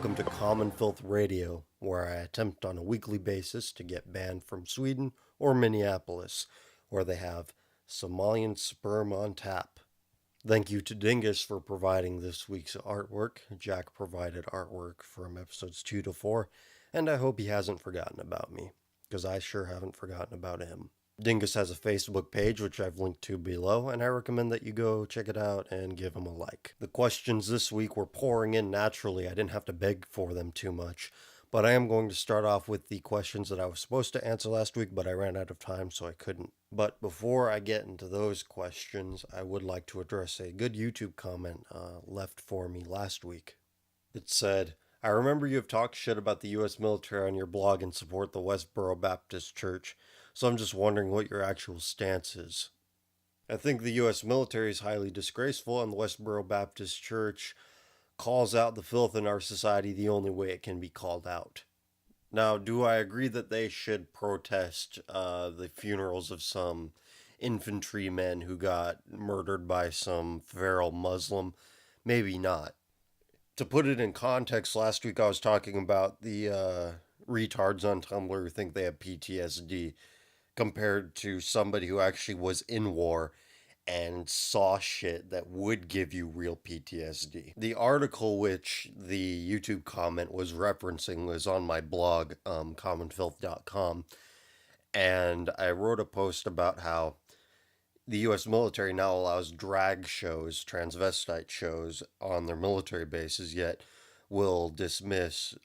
welcome to Common Filth Radio, where I attempt on a weekly basis to get banned from Sweden or Minneapolis, where they have Somalian sperm on tap. Thank you to Dingus for providing this week's artwork. Jack provided artwork from episodes 2 to 4, and I hope he hasn't forgotten about me, because I sure haven't forgotten about him. Dingus has a Facebook page, which I've linked to below, and I recommend that you go check it out and give him a like. The questions this week were pouring in naturally. I didn't have to beg for them too much. But I am going to start off with the questions that I was supposed to answer last week, but I ran out of time, so I couldn't. But before I get into those questions, I would like to address a good YouTube comment left for me last week. It said, I remember you have talked shit about the U.S. military on your blog and support the Westboro Baptist Church, so I'm just wondering what your actual stance is. I think the U.S. military is highly disgraceful, and the Westboro Baptist Church calls out the filth in our society the only way it can be called out. Now, do I agree that they should protest the funerals of some infantrymen who got murdered by some feral Muslim? Maybe not. To put it in context, last week I was talking about the retards on Tumblr who think they have PTSD compared to somebody who actually was in war and saw shit that would give you real PTSD. The article which the YouTube comment was referencing was on my blog, commonfilth.com, and I wrote a post about how the U.S. military now allows drag shows, transvestite shows, on their military bases, yet will dismiss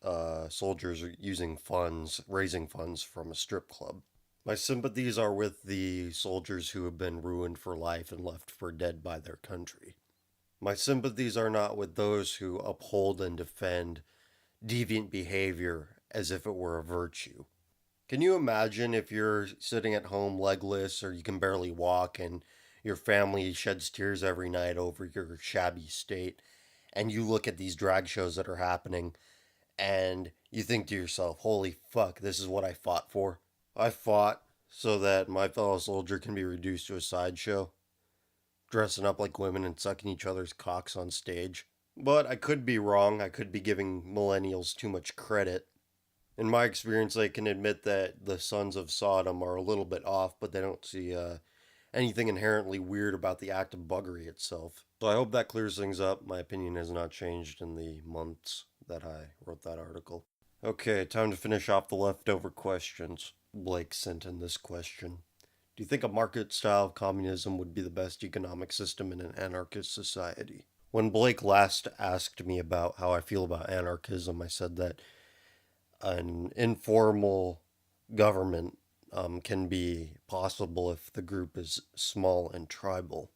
soldiers using funds, raising funds from a strip club. My sympathies are with the soldiers who have been ruined for life and left for dead by their country. My sympathies are not with those who uphold and defend deviant behavior as if it were a virtue. Can you imagine if you're sitting at home legless or you can barely walk and your family sheds tears every night over your shabby state, and you look at these drag shows that are happening and you think to yourself, holy fuck, this is what I fought for? I fought so that my fellow soldier can be reduced to a sideshow, dressing up like women and sucking each other's cocks on stage. But I could be wrong. I could be giving millennials too much credit. In my experience, I can admit that the sons of Sodom are a little bit off, but they don't see anything inherently weird about the act of buggery itself. So I hope that clears things up. My opinion has not changed in the months that I wrote that article. Okay, time to finish off the leftover questions. Blake sent in this question. Do you think a market style of communism would be the best economic system in an anarchist society? When Blake last asked me about how I feel about anarchism, I said that an informal government can be possible if the group is small and tribal.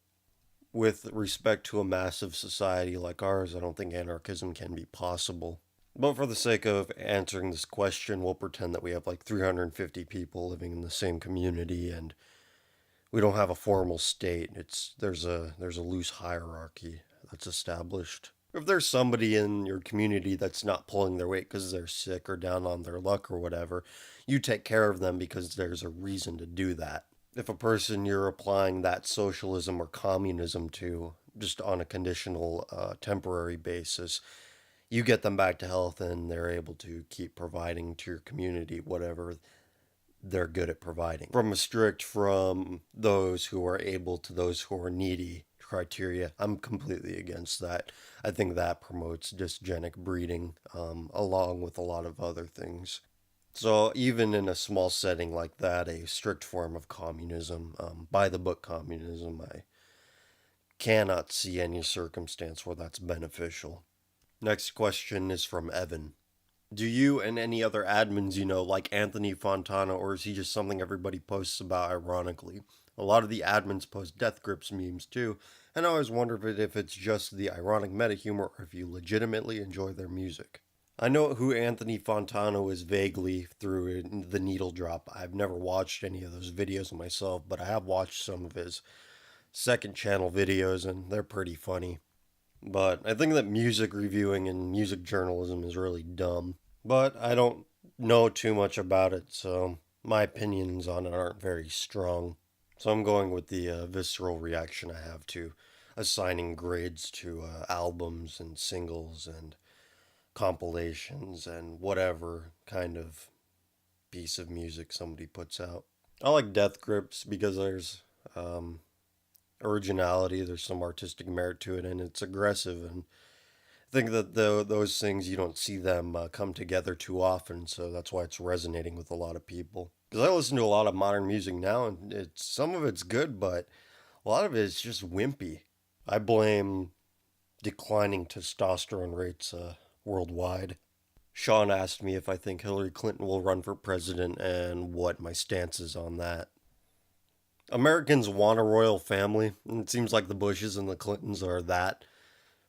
With respect to a massive society like ours, I don't think anarchism can be possible. But for the sake of answering this question, we'll pretend that we have like 350 people living in the same community and we don't have a formal state. There's a loose hierarchy that's established. If there's somebody in your community that's not pulling their weight because they're sick or down on their luck or whatever, you take care of them because there's a reason to do that. If a person you're applying that socialism or communism to just on a conditional, temporary basis, you get them back to health and they're able to keep providing to your community whatever they're good at providing. From those who are able to those who are needy criteria, I'm completely against that. I think that promotes dysgenic breeding, along with a lot of other things. So even in a small setting like that, a strict form of communism, by the book communism, I cannot see any circumstance where that's beneficial. Next question is from Evan. Do you and any other admins you know like Anthony Fontana, or is he just something everybody posts about ironically? A lot of the admins post death grips memes too, and I always wonder if it's just the ironic meta humor or if you legitimately enjoy their music. I know who Anthony Fontana is vaguely through the needle drop. I've never watched any of those videos myself, but I have watched some of his second channel videos and they're pretty funny. But I think that music reviewing and music journalism is really dumb. But I don't know too much about it, so my opinions on it aren't very strong. So I'm going with the visceral reaction I have to assigning grades to albums and singles and compilations and whatever kind of piece of music somebody puts out. I like Death Grips because there's um, originality, there's some artistic merit to it, and it's aggressive. And I think that those things, you don't see them come together too often, so that's why it's resonating with a lot of people. Because I listen to a lot of modern music now, and some of it's good, but a lot of it is just wimpy. I blame declining testosterone rates worldwide. Sean asked me if I think Hillary Clinton will run for president and what my stance is on that. Americans want a royal family, and it seems like the Bushes and the Clintons are that.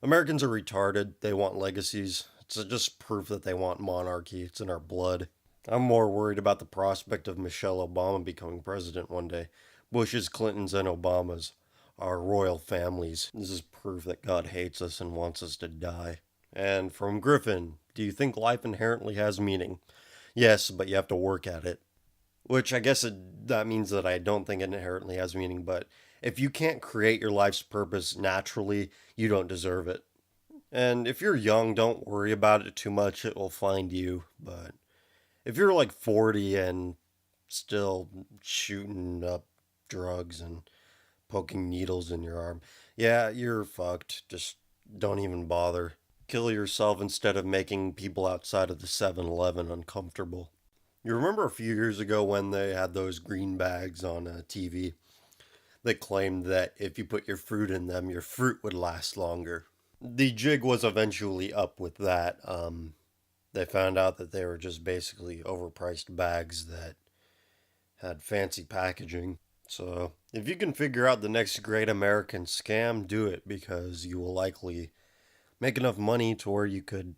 Americans are retarded. They want legacies. It's just proof that they want monarchy. It's in our blood. I'm more worried about the prospect of Michelle Obama becoming president one day. Bushes, Clintons, and Obamas are royal families. This is proof that God hates us and wants us to die. And from Griffin, do you think life inherently has meaning? Yes, but you have to work at it. Which I guess that means that I don't think it inherently has meaning, but if you can't create your life's purpose naturally, you don't deserve it. And if you're young, don't worry about it too much, it will find you. But if you're like 40 and still shooting up drugs and poking needles in your arm, yeah, you're fucked. Just don't even bother. Kill yourself instead of making people outside of the 7-Eleven uncomfortable. You remember a few years ago when they had those green bags on TV that claimed that if you put your fruit in them, your fruit would last longer? The jig was eventually up with that. They found out that they were just basically overpriced bags that had fancy packaging. So, if you can figure out the next great American scam, do it because you will likely make enough money to where you could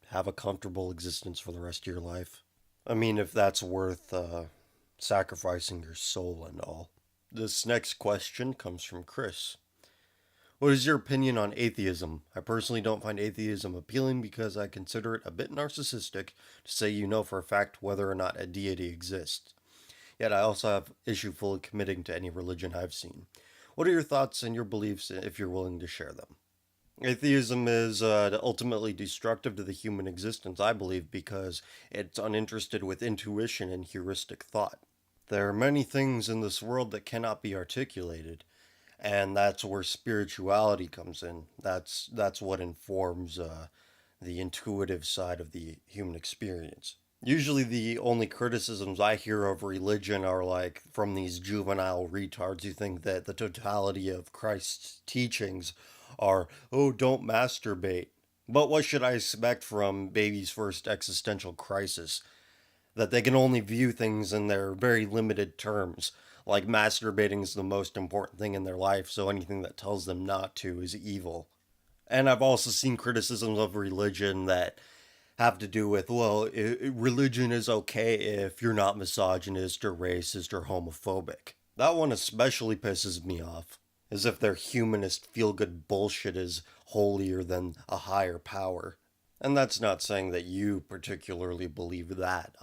have a comfortable existence for the rest of your life. I mean, if that's worth sacrificing your soul and all. This next question comes from Chris. What is your opinion on atheism? I personally don't find atheism appealing because I consider it a bit narcissistic to say you know for a fact whether or not a deity exists. Yet I also have issue fully committing to any religion I've seen. What are your thoughts and your beliefs if you're willing to share them? Atheism is ultimately destructive to the human existence, I believe, because it's uninterested with intuition and heuristic thought. There are many things in this world that cannot be articulated, and that's where spirituality comes in. That's what informs the intuitive side of the human experience. Usually, the only criticisms I hear of religion are like from these juvenile retards who think that the totality of Christ's teachings are, oh, don't masturbate. But what should I expect from baby's first existential crisis? That they can only view things in their very limited terms. Like masturbating is the most important thing in their life, so anything that tells them not to is evil. And I've also seen criticisms of religion that have to do with, well, religion is okay if you're not misogynist or racist or homophobic. That one especially pisses me off, as if their humanist feel good bullshit is holier than a higher power. And that's not saying that you particularly believe that.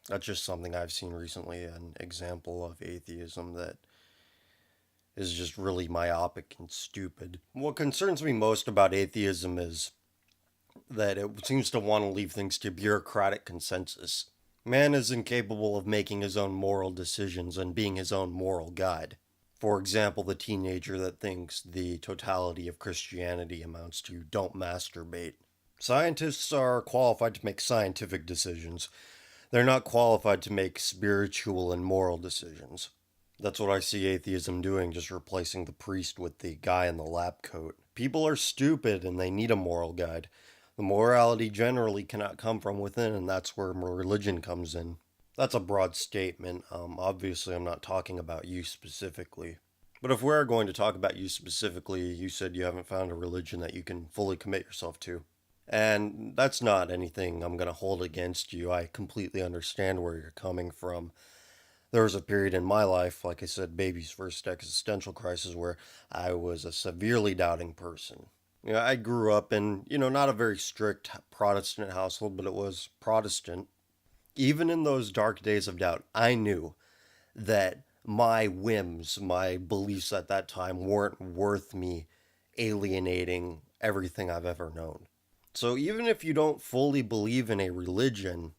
That's just something I've seen recently, an example of atheism that is just really myopic and stupid. What concerns me most about atheism is that it seems to want to leave things to bureaucratic consensus. Man is incapable of making his own moral decisions and being his own moral guide. For example, the teenager that thinks the totality of Christianity amounts to don't masturbate. Scientists are qualified to make scientific decisions. They're not qualified to make spiritual and moral decisions. That's what I see atheism doing, just replacing the priest with the guy in the lab coat. People are stupid and they need a moral guide. The morality generally cannot come from within, and that's where religion comes in. That's a broad statement. Obviously, I'm not talking about you specifically. But if we're going to talk about you specifically, you said you haven't found a religion that you can fully commit yourself to. And that's not anything I'm going to hold against you. I completely understand where you're coming from. There was a period in my life, like I said, baby's first existential crisis, where I was a severely doubting person. You know, I grew up in, not a very strict Protestant household, but it was Protestant. Even in those dark days of doubt, I knew that my whims, my beliefs at that time weren't worth me alienating everything I've ever known. So even if you don't fully believe in a religion,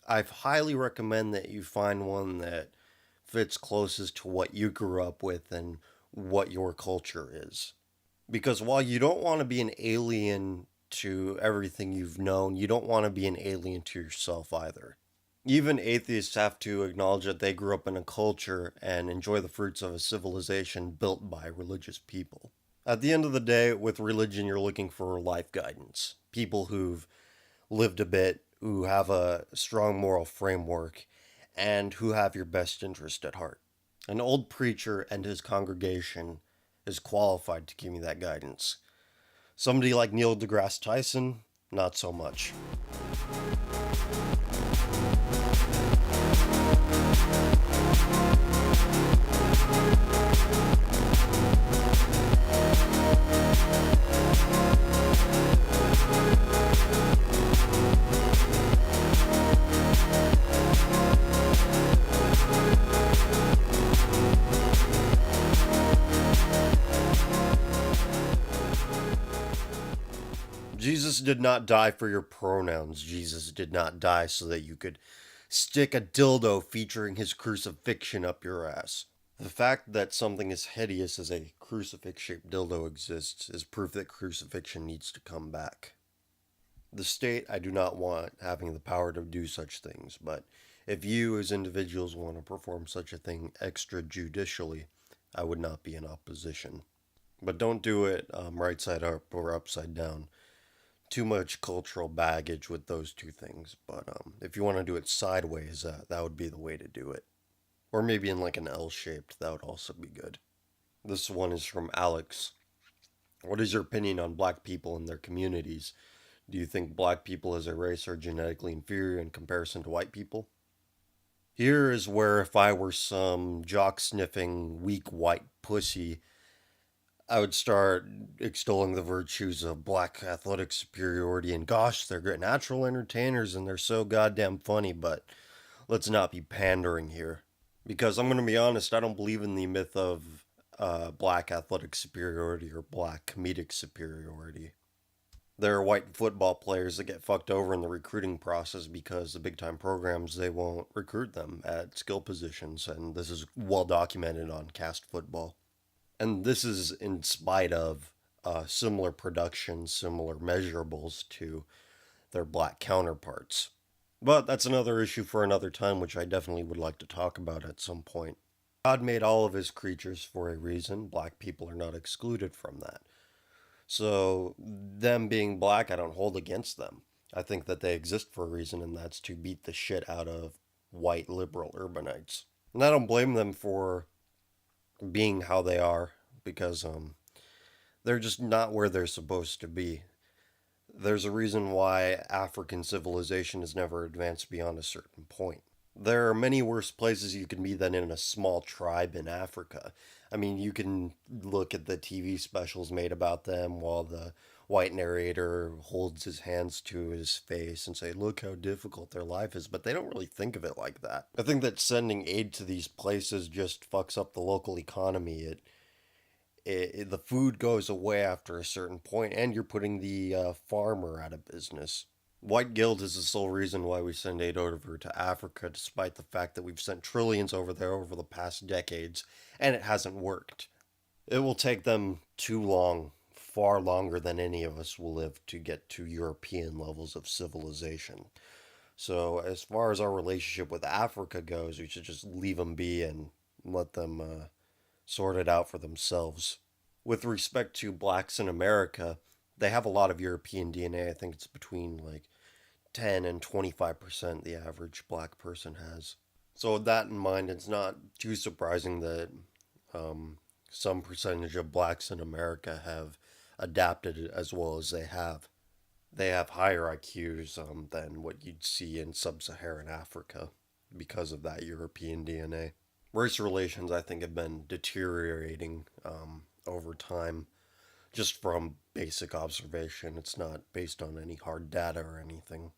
I highly recommend that you find one that fits closest to what you grew up with and what your culture is. Because while you don't want to be an alien to everything you've known, you don't want to be an alien to yourself either. Even atheists have to acknowledge that they grew up in a culture and enjoy the fruits of a civilization built by religious people. At the end of the day, with religion, you're looking for life guidance. People who've lived a bit, who have a strong moral framework, and who have your best interest at heart. An old preacher and his congregation is qualified to give me that guidance. Somebody like Neil deGrasse Tyson, not so much. Jesus did not die for your pronouns. Jesus did not die so that you could stick a dildo featuring his crucifixion up your ass. The fact that something as hideous as a crucifix shaped dildo exists is proof that crucifixion needs to come back. The state, I do not want having the power to do such things, but if you as individuals want to perform such a thing extrajudicially, I would not be in opposition. But don't do it right side up or upside down. Too much cultural baggage with those two things. But if you want to do it sideways, that would be the way to do it. Or maybe in like an L shaped, that would also be good. This one is from Alex. What is your opinion on black people and their communities? Do you think black people as a race are genetically inferior in comparison to white people? Here is where if I were some jock sniffing weak white pussy, I would start extolling the virtues of black athletic superiority and gosh, they're great natural entertainers and they're so goddamn funny, but let's not be pandering here. Because I'm going to be honest, I don't believe in the myth of black athletic superiority or black comedic superiority. There are white football players that get fucked over in the recruiting process because the big time programs they won't recruit them at skill positions, and this is well documented on Cast Football. And this is in spite of similar production, similar measurables to their black counterparts. But that's another issue for another time, which I definitely would like to talk about at some point. God made all of his creatures for a reason. Black people are not excluded from that. So, them being black, I don't hold against them. I think that they exist for a reason, and that's to beat the shit out of white liberal urbanites. And I don't blame them for being how they are because they're just not where they're supposed to be. There's a reason why African civilization has never advanced beyond a certain point. There are many worse places you can be than in a small tribe in Africa. I mean, you can look at the TV specials made about them while the white narrator holds his hands to his face and say, look how difficult their life is, but they don't really think of it like that. I think that sending aid to these places just fucks up the local economy. The food goes away after a certain point, and you're putting the farmer out of business. White guilt is the sole reason why we send aid over to Africa, despite the fact that we've sent trillions over there over the past decades, and it hasn't worked. It will take them too long, far longer than any of us will live to get to European levels of civilization. So, as far as our relationship with Africa goes, we should just leave them be and let them sort it out for themselves. With respect to blacks in America, they have a lot of European DNA. I think it's between like 10 and 25% the average black person has. So, with that in mind, it's not too surprising that some percentage of blacks in America have adapted as well as they have. They have higher IQs than what you'd see in sub Saharan Africa because of that European DNA. Race relations, I think, have been deteriorating over time just from basic observation. It's not based on any hard data or anything.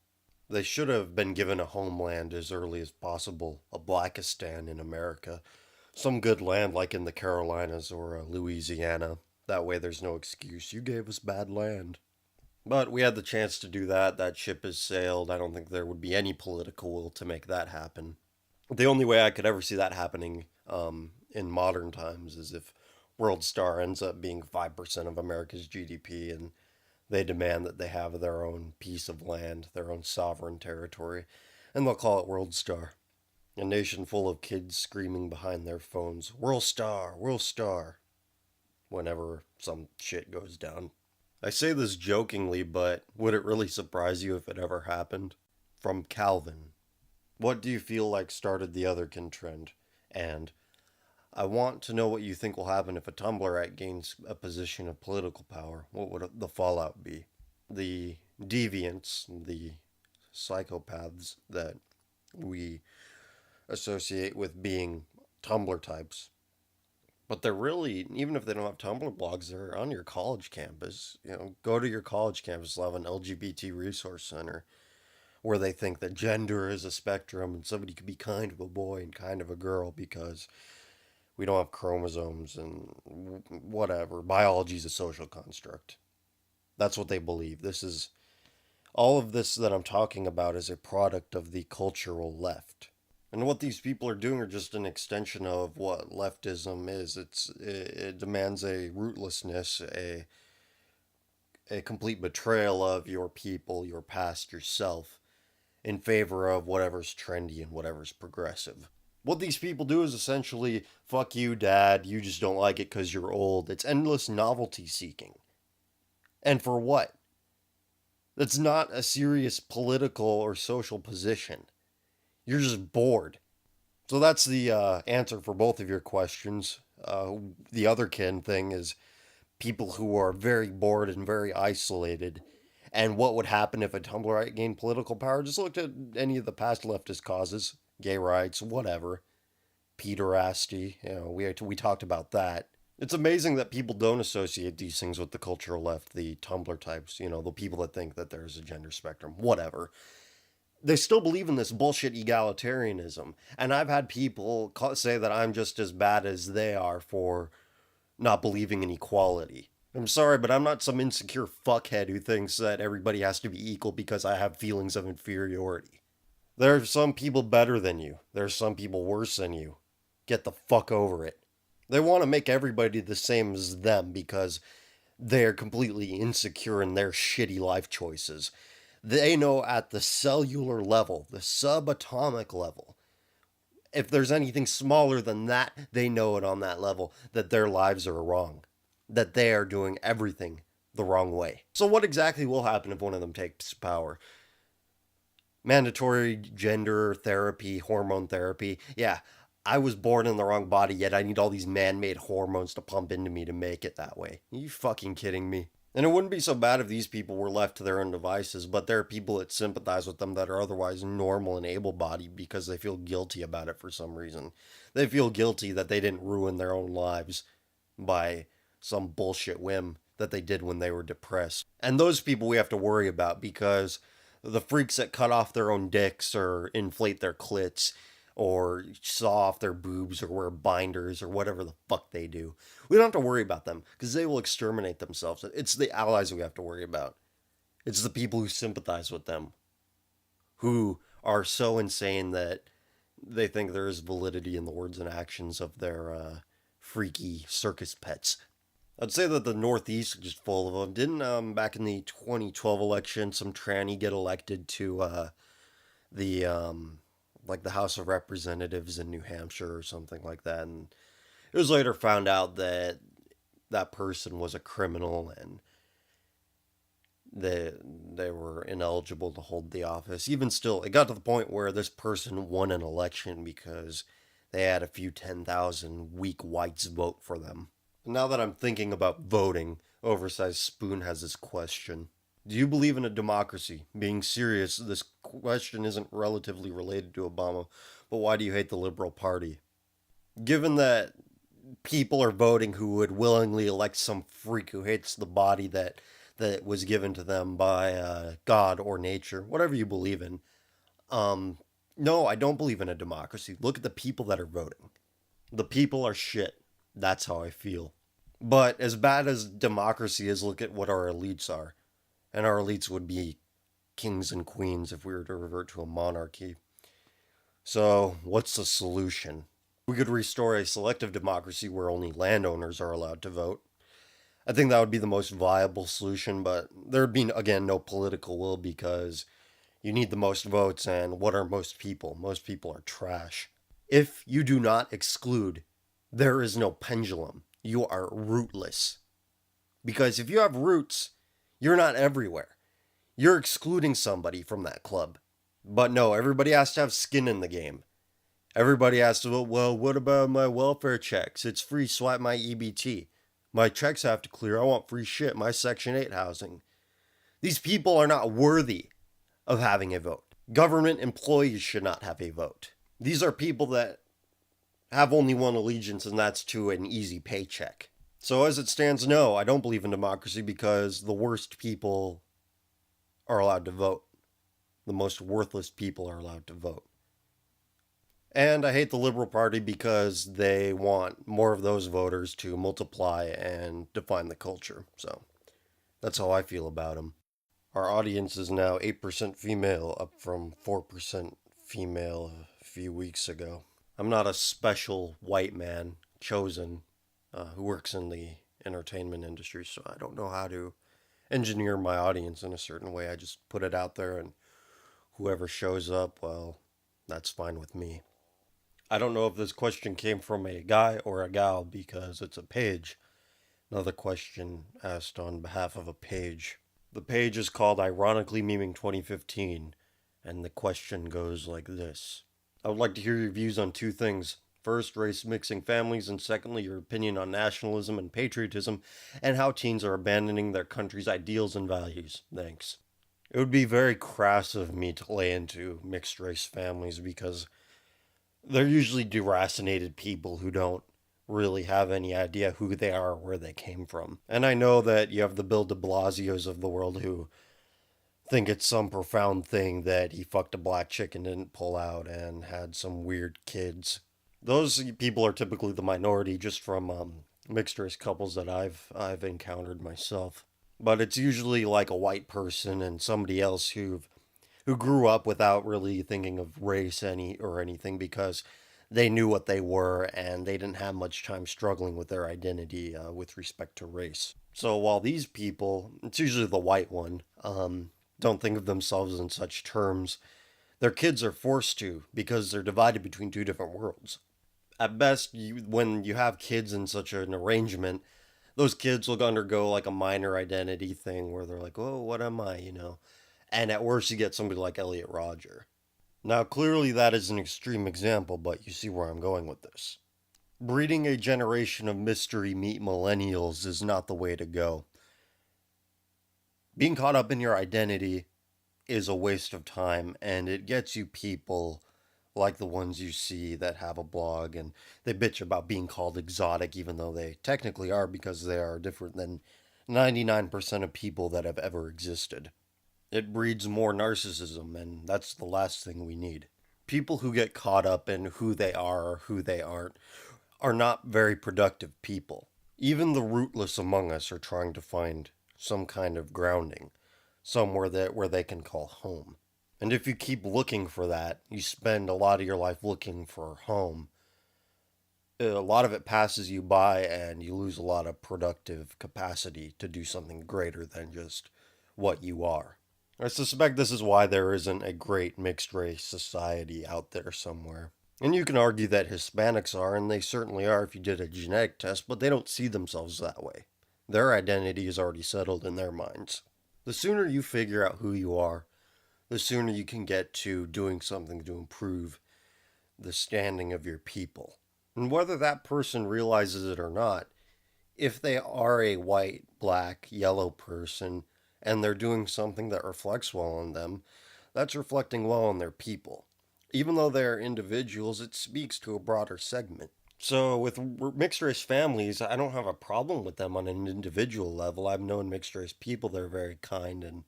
They should have been given a homeland as early as possible, a Blackistan in America. Some good land like in the Carolinas or Louisiana. That way there's no excuse. You gave us bad land. But we had the chance to do that. That ship has sailed. I don't think there would be any political will to make that happen. The only way I could ever see that happening in modern times is if World Star ends up being 5% of America's GDP and they demand that they have their own piece of land, their own sovereign territory, and they'll call it World Star. A nation full of kids screaming behind their phones, World Star, World Star, whenever some shit goes down. I say this jokingly, but would it really surprise you if it ever happened? From Calvin. What do you feel like started the otherkin trend? And I want to know what you think will happen if a Tumblrite gains a position of political power. What would the fallout be? The deviants, the psychopaths that we associate with being Tumblr types. But they're really, even if they don't have Tumblr blogs, they're on your college campus. Go to your college campus, they'll have an LGBT resource center where they think that gender is a spectrum and somebody could be kind of a boy and kind of a girl because we don't have chromosomes and whatever. Biology's a social construct. That's what they believe. All of this that I'm talking about is a product of the cultural left. And what these people are doing are just an extension of what leftism is. It demands a rootlessness, a complete betrayal of your people, your past, yourself, in favor of whatever's trendy and whatever's progressive. What these people do is essentially, fuck you, dad, you just don't like it because you're old. It's endless novelty seeking. And for what? That's not a serious political or social position. You're just bored. So that's the answer for both of your questions. The otherkin thing is people who are very bored and very isolated. And what would happen if a Tumblrite gained political power? Just look at any of the past leftist causes, gay rights, whatever. Pederasty, we talked about that. It's amazing that people don't associate these things with the cultural left, the Tumblr types, the people that think that there's a gender spectrum, whatever. They still believe in this bullshit egalitarianism. And I've had people say that I'm just as bad as they are for not believing in equality. I'm sorry, but I'm not some insecure fuckhead who thinks that everybody has to be equal because I have feelings of inferiority. There are some people better than you. There are some people worse than you. Get the fuck over it. They want to make everybody the same as them because they're completely insecure in their shitty life choices. They know at the cellular level, the subatomic level, if there's anything smaller than that, they know it on that level, that their lives are wrong, that they are doing everything the wrong way. So what exactly will happen if one of them takes power? Mandatory gender therapy, hormone therapy. Yeah, I was born in the wrong body, yet I need all these man-made hormones to pump into me to make it that way. Are you fucking kidding me? And it wouldn't be so bad if these people were left to their own devices, but there are people that sympathize with them that are otherwise normal and able-bodied because they feel guilty about it for some reason. They feel guilty that they didn't ruin their own lives by some bullshit whim that they did when they were depressed. And those people we have to worry about because the freaks that cut off their own dicks or inflate their clits or saw off their boobs or wear binders or whatever the fuck they do. We don't have to worry about them because they will exterminate themselves. It's the allies we have to worry about. It's the people who sympathize with them, who are so insane that they think there is validity in the words and actions of their freaky circus pets. I'd say that the Northeast is just full of them. Didn't back in the 2012 election some tranny get elected to the like the House of Representatives in New Hampshire or something like that, and it was later found out that that person was a criminal and they were ineligible to hold the office. Even still, it got to the point where this person won an election because they had a few 10,000 weak whites vote for them. Now that I'm thinking about voting, Oversized Spoon has this question. Do you believe in a democracy? Being serious, this question isn't relatively related to Obama, but why do you hate the Liberal Party? Given that people are voting who would willingly elect some freak who hates the body that was given to them by God or nature, whatever you believe in, no, I don't believe in a democracy. Look at the people that are voting. The people are shit. That's how I feel. But as bad as democracy is, look at what our elites are. and our elites would be kings and queens if we were to revert to a monarchy. So, what's the solution? We could restore a selective democracy where only landowners are allowed to vote. I think that would be the most viable solution, but there would be, again, no political will because you need the most votes, and what are most people? Most people are trash. If you do not exclude, there is no pendulum. You are rootless. Because if you have roots, you're not everywhere. You're excluding somebody from that club. But no, everybody has to have skin in the game. Everybody has to, well, what about my welfare checks? It's free, swipe my EBT. My checks have to clear. I want free shit. My Section 8 housing. These people are not worthy of having a vote. Government employees should not have a vote. These are people that have only one allegiance, and that's to an easy paycheck. So as it stands, no, I don't believe in democracy because the worst people are allowed to vote. The most worthless people are allowed to vote. And I hate the Liberal Party because they want more of those voters to multiply and define the culture. So that's how I feel about them. Our audience is now 8% female, up from 4% female a few weeks ago. I'm not a special white man chosen who works in the entertainment industry, so I don't know how to engineer my audience in a certain way. I just put it out there, and whoever shows up, well, that's fine with me. I don't know if this question came from a guy or a gal because it's a page. Another question asked on behalf of a page. The page is called Ironically Memeing 2015, and the question goes like this. I would like to hear your views on two things. First, race mixing families, and secondly, your opinion on nationalism and patriotism, and how teens are abandoning their country's ideals and values. Thanks. It would be very crass of me to lay into mixed race families because they're usually deracinated people who don't really have any idea who they are or where they came from. And I know that you have the Bill de Blasios of the world who think it's some profound thing that he fucked a black chick and didn't pull out and had some weird kids. Those people are typically the minority just from mixed race couples that I've encountered myself. But it's usually like a white person and somebody else who grew up without really thinking of race anything because they knew what they were and they didn't have much time struggling with their identity with respect to race. So while these people, it's usually the white one, don't think of themselves in such terms, their kids are forced to because they're divided between two different worlds. At best, when you have kids in such an arrangement, those kids will undergo like a minor identity thing where they're like, oh, what am I, And at worst, you get somebody like Elliot Rodger. Now, clearly that is an extreme example, but you see where I'm going with this. Breeding a generation of mystery meat millennials is not the way to go. Being caught up in your identity is a waste of time, and it gets you people like the ones you see that have a blog and they bitch about being called exotic, even though they technically are because they are different than 99% of people that have ever existed. It breeds more narcissism, and that's the last thing we need. People who get caught up in who they are or who they aren't are not very productive people. Even the rootless among us are trying to find some kind of grounding, somewhere where they can call home. And if you keep looking for that, you spend a lot of your life looking for home. A lot of it passes you by, and you lose a lot of productive capacity to do something greater than just what you are. I suspect this is why there isn't a great mixed race society out there somewhere. And you can argue that Hispanics are, and they certainly are if you did a genetic test, but they don't see themselves that way. Their identity is already settled in their minds. The sooner you figure out who you are, the sooner you can get to doing something to improve the standing of your people. And whether that person realizes it or not, if they are a white, black, yellow person, and they're doing something that reflects well on them, that's reflecting well on their people. Even though they're individuals, it speaks to a broader segment. So with mixed race families, I don't have a problem with them on an individual level. I've known mixed race people, they're very kind and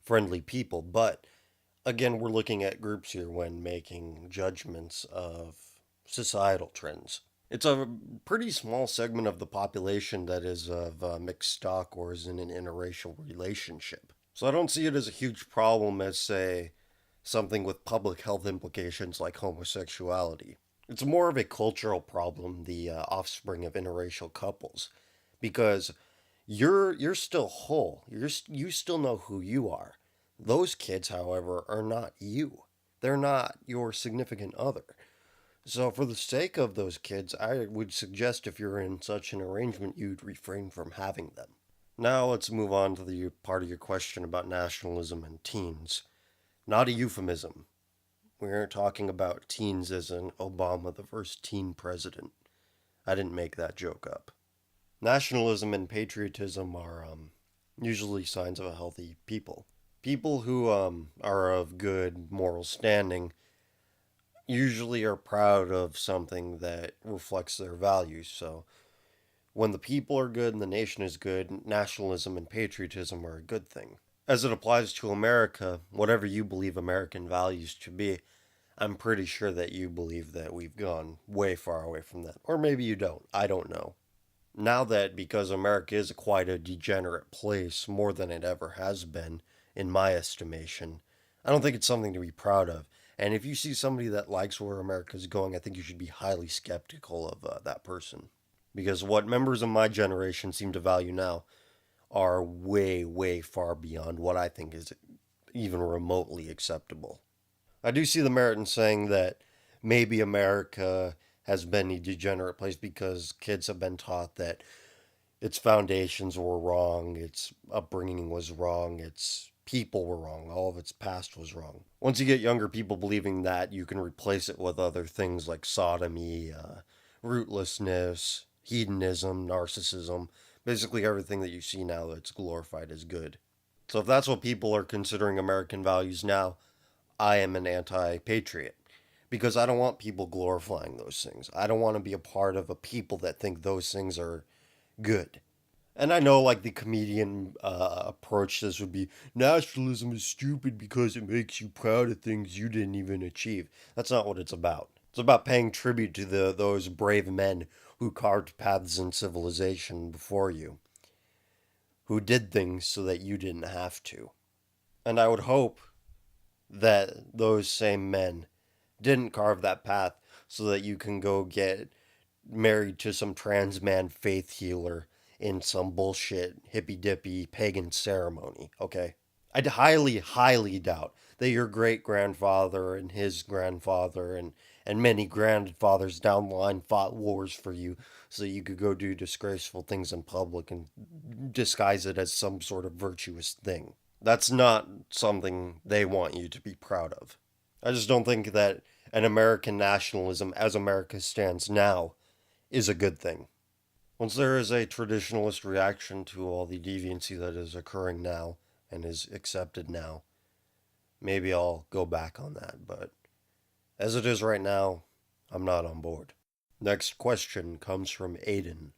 friendly people. But again, we're looking at groups here when making judgments of societal trends. It's a pretty small segment of the population that is of mixed stock or is in an interracial relationship. So I don't see it as a huge problem as, say, something with public health implications like homosexuality. It's more of a cultural problem, the offspring of interracial couples, because you're still whole. You still know who you are. Those kids, however, are not you. They're not your significant other. So, for the sake of those kids, I would suggest if you're in such an arrangement, you'd refrain from having them. Now, let's move on to the part of your question about nationalism and teens. Not a euphemism. We aren't talking about teens as in Obama, the first teen president. I didn't make that joke up. Nationalism and patriotism are usually signs of a healthy people. People who are of good moral standing usually are proud of something that reflects their values. So when the people are good and the nation is good, nationalism and patriotism are a good thing. As it applies to America, whatever you believe American values to be, I'm pretty sure that you believe that we've gone way far away from that. Or maybe you don't. I don't know. Now that because America is quite a degenerate place, more than it ever has been, in my estimation, I don't think it's something to be proud of. And if you see somebody that likes where America's going, I think you should be highly skeptical of that person. Because what members of my generation seem to value now are way, way far beyond what I think is even remotely acceptable. I do see the merit in saying that maybe America has been a degenerate place because kids have been taught that its foundations were wrong, its upbringing was wrong, its people were wrong, all of its past was wrong. Once you get younger people believing that, you can replace it with other things like sodomy, rootlessness, hedonism, narcissism, basically everything that you see now that's glorified as good. So if that's what people are considering American values now, I am an anti patriot because I don't want people glorifying those things. I don't want to be a part of a people that think those things are good. And I know, like, the comedian approach to this would be nationalism is stupid because it makes you proud of things you didn't even achieve. That's not what it's about. It's about paying tribute to those brave men who carved paths in civilization before you, who did things so that you didn't have to. And I would hope that those same men didn't carve that path so that you can go get married to some trans man faith healer in some bullshit hippy dippy pagan ceremony, okay? I'd highly, highly doubt that your great grandfather and his grandfather and many grandfathers down the line fought wars for you so that you could go do disgraceful things in public and disguise it as some sort of virtuous thing. That's not something they want you to be proud of. I just don't think that an American nationalism, as America stands now, is a good thing. Once there is a traditionalist reaction to all the deviancy that is occurring now and is accepted now, maybe I'll go back on that. But as it is right now, I'm not on board. Next question comes from Aiden.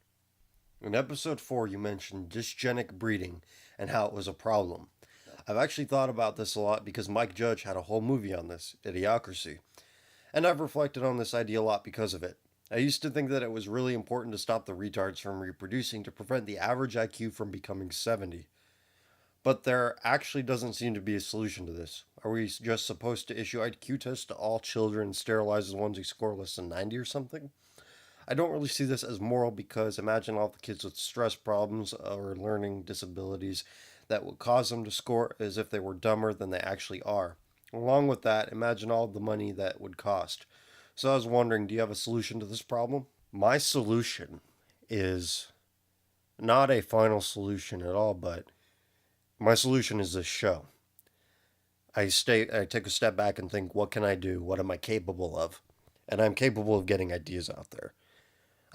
In episode 4, you mentioned dysgenic breeding and how it was a problem. I've actually thought about this a lot because Mike Judge had a whole movie on this, Idiocracy, and I've reflected on this idea a lot because of it. I used to think that it was really important to stop the retards from reproducing to prevent the average IQ from becoming 70. But there actually doesn't seem to be a solution to this. Are we just supposed to issue IQ tests to all children and sterilize the ones who score less than 90 or something? I don't really see this as moral because imagine all the kids with stress problems or learning disabilities that would cause them to score as if they were dumber than they actually are. Along with that, imagine all the money that would cost. So I was wondering, do you have a solution to this problem? My solution is not a final solution at all, but my solution is this show. I take a step back and think, what can I do? What am I capable of? And I'm capable of getting ideas out there.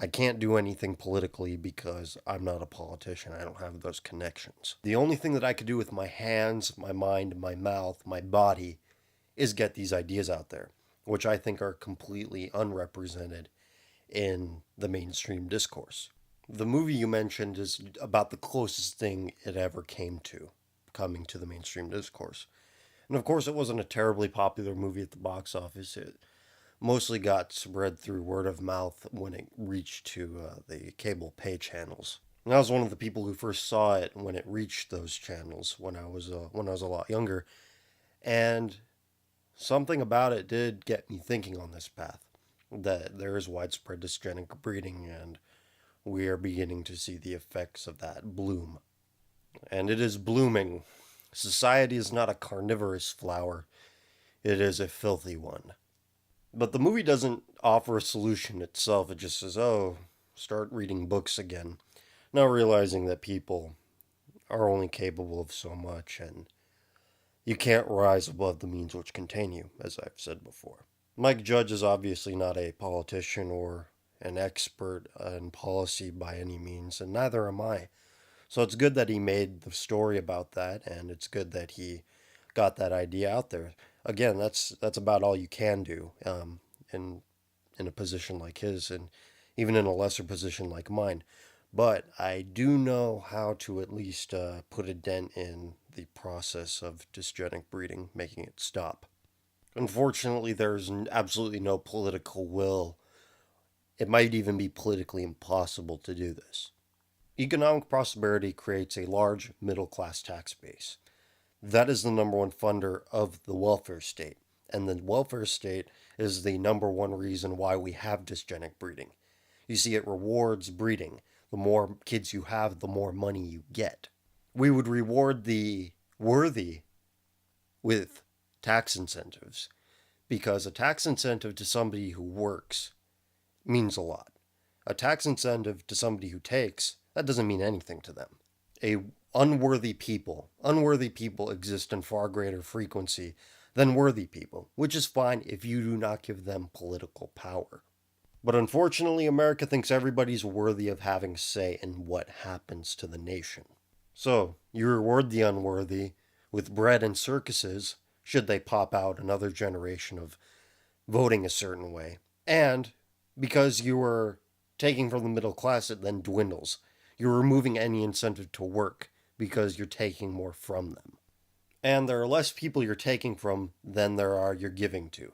I can't do anything politically because I'm not a politician. I don't have those connections. The only thing that I could do with my hands, my mind, my mouth, my body is get these ideas out there, which I think are completely unrepresented in the mainstream discourse. The movie you mentioned is about the closest thing it ever came to coming to the mainstream discourse. And of course, it wasn't a terribly popular movie at the box office. It mostly got spread through word of mouth when it reached to the cable pay channels. And I was one of the people who first saw it when it reached those channels when I was a lot younger, and something about it did get me thinking on this path that there is widespread dysgenic breeding, and we are beginning to see the effects of that bloom. And it is blooming. Society is not a carnivorous flower, it is a filthy one. But the movie doesn't offer a solution itself. It just says, oh, start reading books again. Not realizing that people are only capable of so much, and you can't rise above the means which contain you, as I've said before. Mike Judge is obviously not a politician or an expert in policy by any means, and neither am I. So it's good that he made the story about that, and it's good that he got that idea out there. Again, that's about all you can do in in a position like his, and even in a lesser position like mine. But I do know how to at least put a dent in the process of dysgenic breeding, making it stop. Unfortunately, there's absolutely no political will. It might even be politically impossible to do this. Economic prosperity creates a large middle class tax base. That is the number one funder of the welfare state. And the welfare state is the number one reason why we have dysgenic breeding. You see, it rewards breeding. The more kids you have, the more money you get. We would reward the worthy with tax incentives because a tax incentive to somebody who works means a lot. A tax incentive to somebody who takes, that doesn't mean anything to them. Unworthy people exist in far greater frequency than worthy people, which is fine if you do not give them political power. But unfortunately, America thinks everybody's worthy of having say in what happens to the nation. So, you reward the unworthy with bread and circuses, should they pop out another generation of voting a certain way. And because you are taking from the middle class, it then dwindles. You're removing any incentive to work because you're taking more from them. And there are less people you're taking from than there are you're giving to.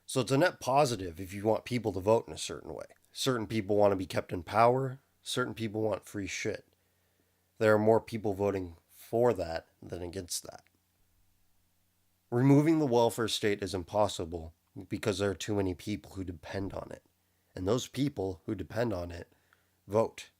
So it's a net positive if you want people to vote in a certain way. Certain people want to be kept in power, certain people want free shit. There are more people voting for that than against that. Removing the welfare state is impossible because there are too many people who depend on it. And those people who depend on it vote.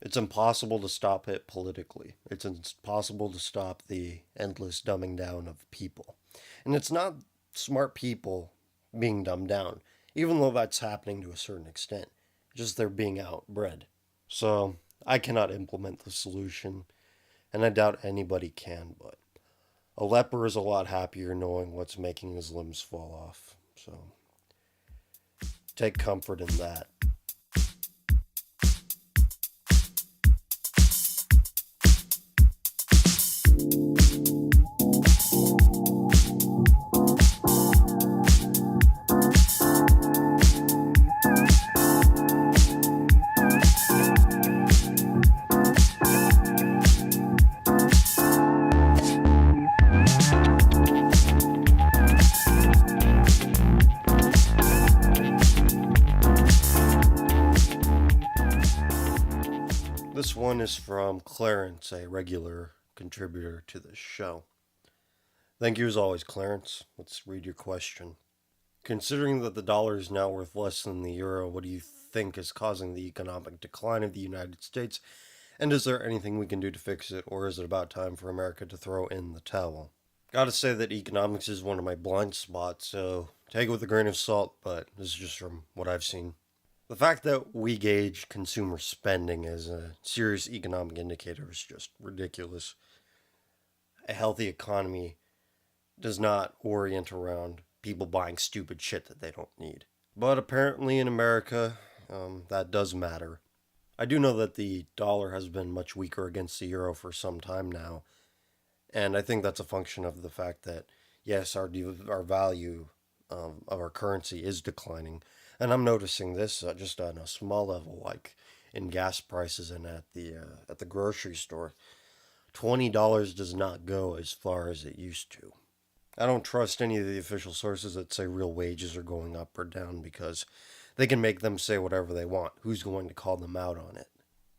It's impossible to stop it politically. It's impossible to stop the endless dumbing down of people. And it's not smart people being dumbed down, even though that's happening to a certain extent. Just they're being outbred. So I cannot implement the solution, and I doubt anybody can, but a leper is a lot happier knowing what's making his limbs fall off. So take comfort in that. This one is from Clarence, a regular contributor to the show. Thank you as always, Clarence. Let's read your question. Considering that the dollar is now worth less than the euro, what do you think is causing the economic decline of the United States? And is there anything we can do to fix it, or is it about time for America to throw in the towel? Gotta say that economics is one of my blind spots, so take it with a grain of salt, but this is just from what I've seen. The fact that we gauge consumer spending as a serious economic indicator is just ridiculous. A healthy economy does not orient around people buying stupid shit that they don't need. But apparently in America, that does matter. I do know that the dollar has been much weaker against the euro for some time now, and I think that's a function of the fact that, yes, our value of our currency is declining. And I'm noticing this just on a small level, like in gas prices and at the grocery store. $20 does not go as far as it used to. I don't trust any of the official sources that say real wages are going up or down because they can make them say whatever they want. Who's going to call them out on it?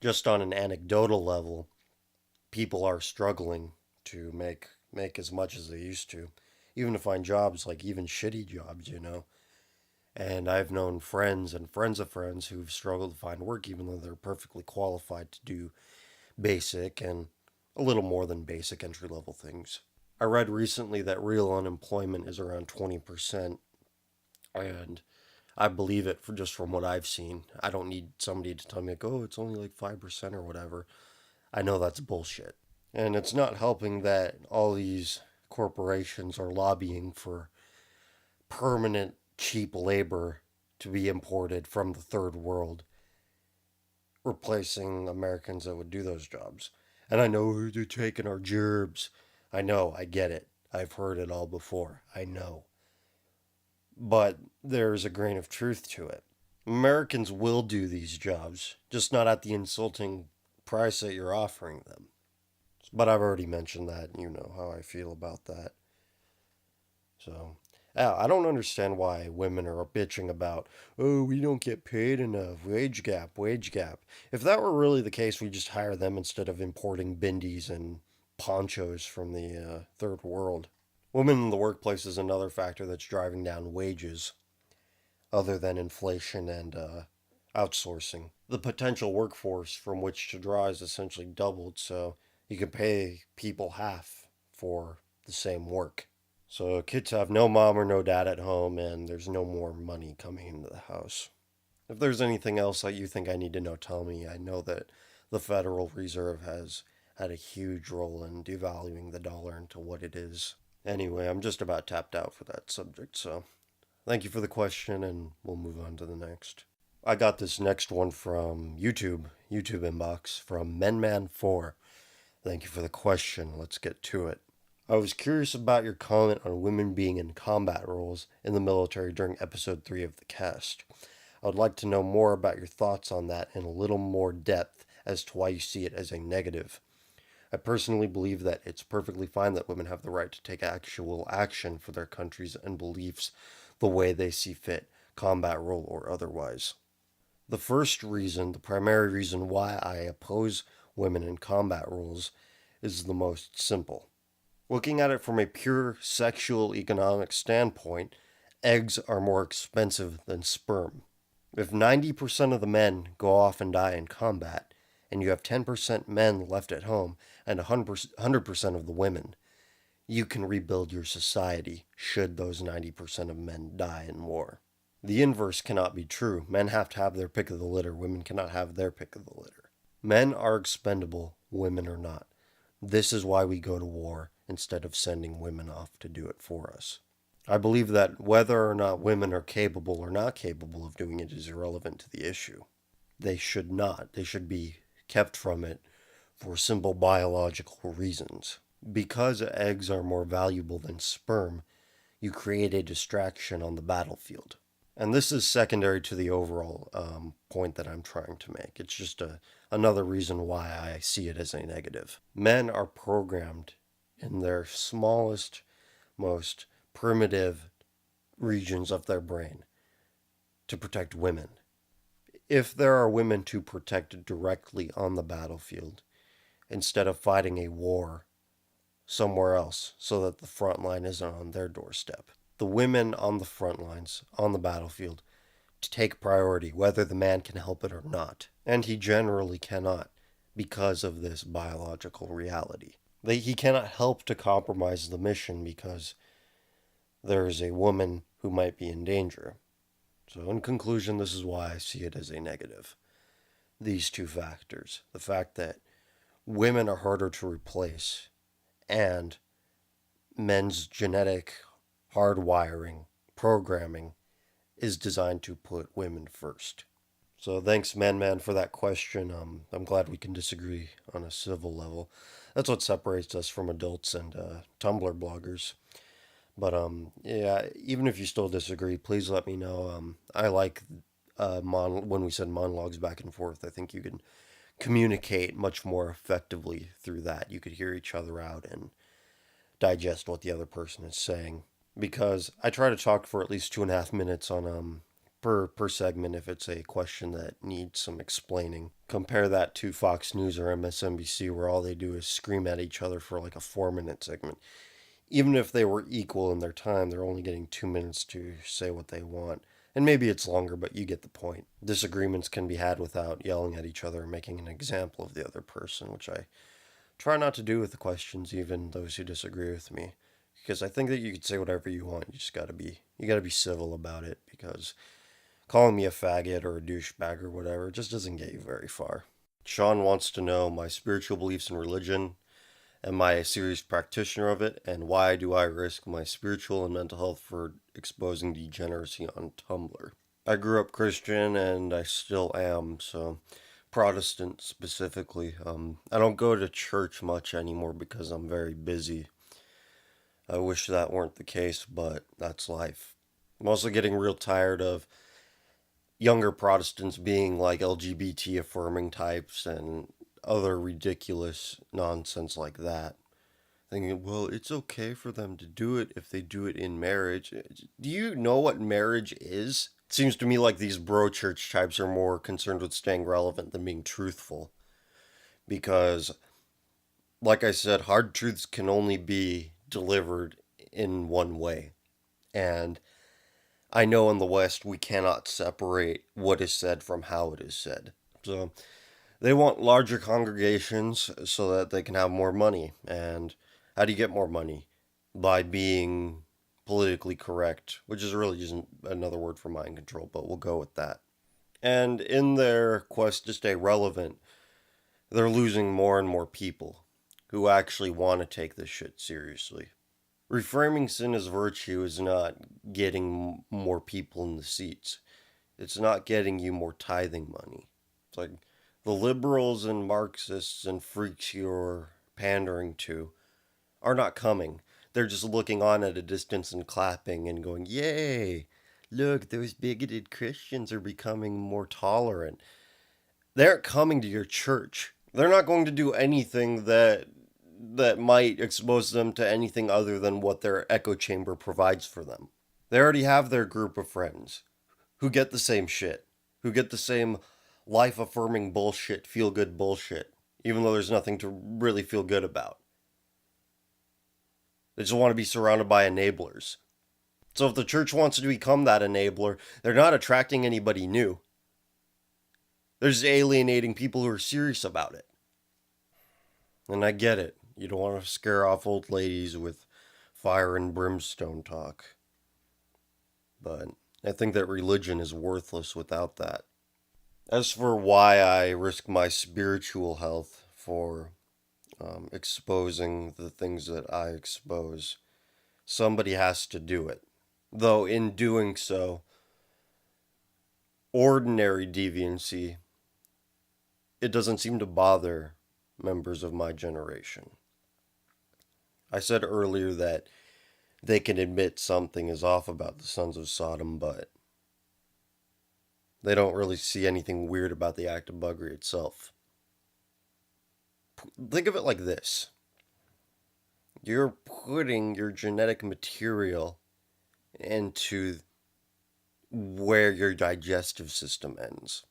Just on an anecdotal level, people are struggling to make as much as they used to, even to find jobs, like even shitty jobs. And I've known friends and friends of friends who've struggled to find work, even though they're perfectly qualified to do basic and a little more than basic entry level things. I read recently that real unemployment is around 20%, and I believe it for just from what I've seen. I don't need somebody to tell me, like, oh, it's only like 5% or whatever. I know that's bullshit. And it's not helping that all these corporations are lobbying for permanent cheap labor to be imported from the third world, replacing Americans that would do those jobs. And I know they're taking our gerbs. I know, I get it. I've heard it all before. I know. But there's a grain of truth to it. Americans will do these jobs, just not at the insulting price that you're offering them. But I've already mentioned that, and you know how I feel about that. So, yeah, I don't understand why women are bitching about, oh, we don't get paid enough, wage gap, wage gap. If that were really the case, we just hire them instead of importing bindis and ponchos from the third world. Women in the workplace is another factor that's driving down wages, other than inflation and outsourcing. The potential workforce from which to draw is essentially doubled, so you can pay people half for the same work. So kids have no mom or no dad at home, and there's no more money coming into the house. If there's anything else that you think I need to know, tell me. I know that the Federal Reserve has had a huge role in devaluing the dollar into what it is. Anyway, I'm just about tapped out for that subject, so thank you for the question, and we'll move on to the next. I got this next one from YouTube inbox from MenMan4. Thank you for the question. Let's get to it. I was curious about your comment on women being in combat roles in the military during episode 3 of the cast. I would like to know more about your thoughts on that in a little more depth as to why you see it as a negative. I personally believe that it's perfectly fine that women have the right to take actual action for their countries and beliefs the way they see fit, combat role or otherwise. The first reason, the primary reason why I oppose women in combat roles is the most simple. Looking at it from a pure sexual economic standpoint, eggs are more expensive than sperm. If 90% of the men go off and die in combat, and you have 10% men left at home and 100% of the women, you can rebuild your society should those 90% of men die in war. The inverse cannot be true. Men have to have their pick of the litter. Women cannot have their pick of the litter. Men are expendable. Women are not. This is why we go to war instead of sending women off to do it for us. I believe that whether or not women are capable or not capable of doing it is irrelevant to the issue. They should not. They should be kept from it for simple biological reasons. Because eggs are more valuable than sperm, you create a distraction on the battlefield. And this is secondary to the overall point that I'm trying to make. It's just another reason why I see it as a negative. Men are programmed in their smallest, most primitive regions of their brain to protect women. If there are women to protect directly on the battlefield, instead of fighting a war somewhere else so that the front line isn't on their doorstep, the women on the front lines, on the battlefield, to take priority, whether the man can help it or not. And he generally cannot because of this biological reality. He cannot help to compromise the mission because there is a woman who might be in danger. So, in conclusion, this is why I see it as a negative. These two factors. The fact that women are harder to replace, and men's genetic hardwiring, programming, is designed to put women first. So thanks, Man, for that question. I'm glad we can disagree on a civil level. That's what separates us from adults and Tumblr bloggers. But yeah, even if you still disagree, please let me know. I like when we send monologues back and forth. I think you can communicate much more effectively through that. You could hear each other out and digest what the other person is saying. Because I try to talk for at least 2.5 minutes on per segment if it's a question that needs some explaining. Compare that to Fox News or MSNBC, where all they do is scream at each other for like a 4 minute segment. Even if they were equal in their time, they're only getting 2 minutes to say what they want. And maybe it's longer, but you get the point. Disagreements can be had without yelling at each other and making an example of the other person, which I try not to do with the questions, even those who disagree with me. Because I think that you can say whatever you want. You gotta be civil about it, because calling me a faggot or a douchebag or whatever just doesn't get you very far. Sean wants to know my spiritual beliefs in religion. Am I a serious practitioner of it? And why do I risk my spiritual and mental health for exposing degeneracy on Tumblr? I grew up Christian and I still am, so Protestant specifically. I don't go to church much anymore because I'm very busy. I wish that weren't the case, but that's life. I'm also getting real tired of younger Protestants being like LGBT affirming types and other ridiculous nonsense like that. Thinking, well, it's okay for them to do it if they do it in marriage. Do you know what marriage is? It seems to me like these bro church types are more concerned with staying relevant than being truthful. Because, like I said, hard truths can only be delivered in one way. And I know in the West we cannot separate what is said from how it is said. So they want larger congregations so that they can have more money. And how do you get more money? By being politically correct, which is really just another word for mind control, but we'll go with that. And in their quest to stay relevant, they're losing more and more people who actually want to take this shit seriously. Reframing sin as virtue is not getting more people in the seats. It's not getting you more tithing money. It's like the liberals and Marxists and freaks you're pandering to are not coming. They're just looking on at a distance and clapping and going, yay, look, those bigoted Christians are becoming more tolerant. They aren't coming to your church. They're not going to do anything that might expose them to anything other than what their echo chamber provides for them. They already have their group of friends who get the same shit, who get the same life affirming bullshit, feel good bullshit, even though there's nothing to really feel good about. They just want to be surrounded by enablers. So if the church wants to become that enabler, they're not attracting anybody new. They're just alienating people who are serious about it. And I get it. You don't want to scare off old ladies with fire and brimstone talk. But I think that religion is worthless without that. As for why I risk my spiritual health for exposing the things that I expose, somebody has to do it. Though in doing so, ordinary deviancy, it doesn't seem to bother members of my generation. I said earlier that they can admit something is off about the sons of Sodom, but they don't really see anything weird about the act of buggery itself. Think of it like this. You're putting your genetic material into where your digestive system ends.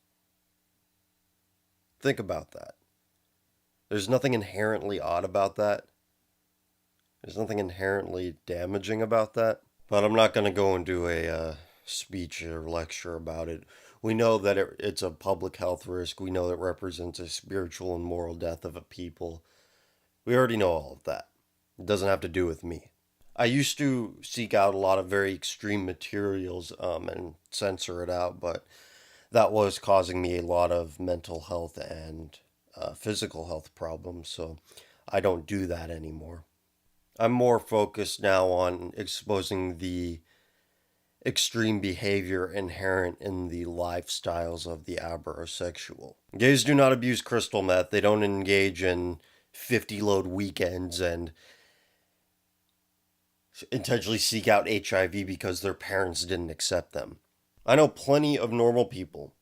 Think about that. There's nothing inherently odd about that. There's nothing inherently damaging about that. But I'm not going to go and do a speech or lecture about it. We know that it's a public health risk. We know it represents a spiritual and moral death of a people. We already know all of that. It doesn't have to do with me. I used to seek out a lot of very extreme materials and censor it out, but that was causing me a lot of mental health and physical health problems, so I don't do that anymore. I'm more focused now on exposing the extreme behavior inherent in the lifestyles of the aberosexual. Gays do not abuse crystal meth. They don't engage in 50-load weekends and intentionally seek out HIV because their parents didn't accept them. I know plenty of normal people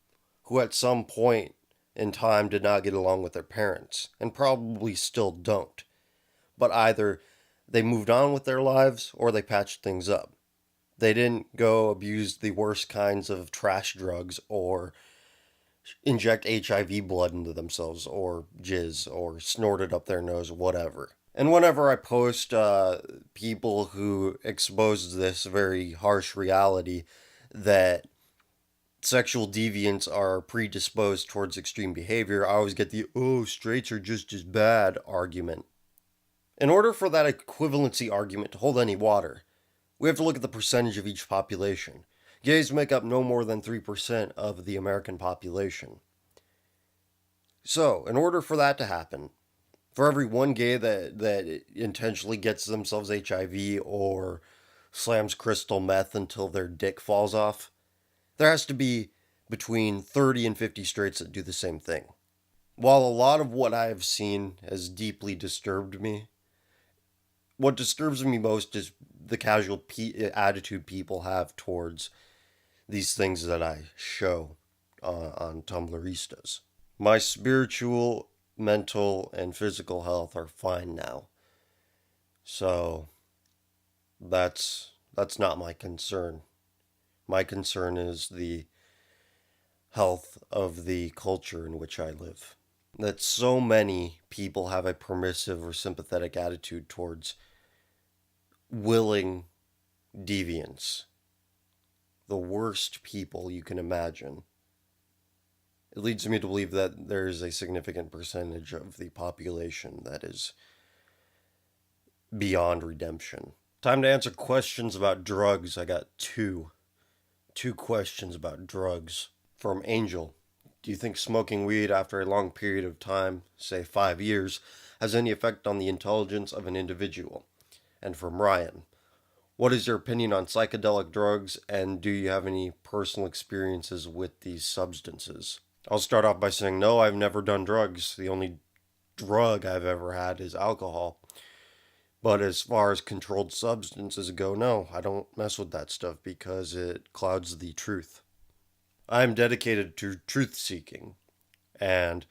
who at some point in time did not get along with their parents, and probably still don't. But either they moved on with their lives or they patched things up. They didn't go abuse the worst kinds of trash drugs or inject HIV blood into themselves or jizz or snort it up their nose, whatever. And whenever I post people who expose this very harsh reality that sexual deviants are predisposed towards extreme behavior, I always get the, oh, straights are just as bad argument. In order for that equivalency argument to hold any water, we have to look at the percentage of each population. Gays make up no more than 3% of the American population. So, in order for that to happen, for every one gay that intentionally gets themselves HIV or slams crystal meth until their dick falls off, there has to be between 30 and 50 straights that do the same thing. While a lot of what I have seen has deeply disturbed me, what disturbs me most is the casual attitude people have towards these things that I show on Tumblristas. My spiritual, mental, and physical health are fine now. So that's not my concern. My concern is the health of the culture in which I live. That so many people have a permissive or sympathetic attitude towards willing deviance. The worst people you can imagine. It leads me to believe that there is a significant percentage of the population that is beyond redemption. Time to answer questions about drugs. I got two questions about drugs. From Angel. Do you think smoking weed after a long period of time, say 5 years, has any effect on the intelligence of an individual? And from Ryan. What is your opinion on psychedelic drugs, and do you have any personal experiences with these substances? I'll start off by saying no, I've never done drugs. The only drug I've ever had is alcohol. But as far as controlled substances go, no, I don't mess with that stuff because it clouds the truth. I'm dedicated to truth seeking, and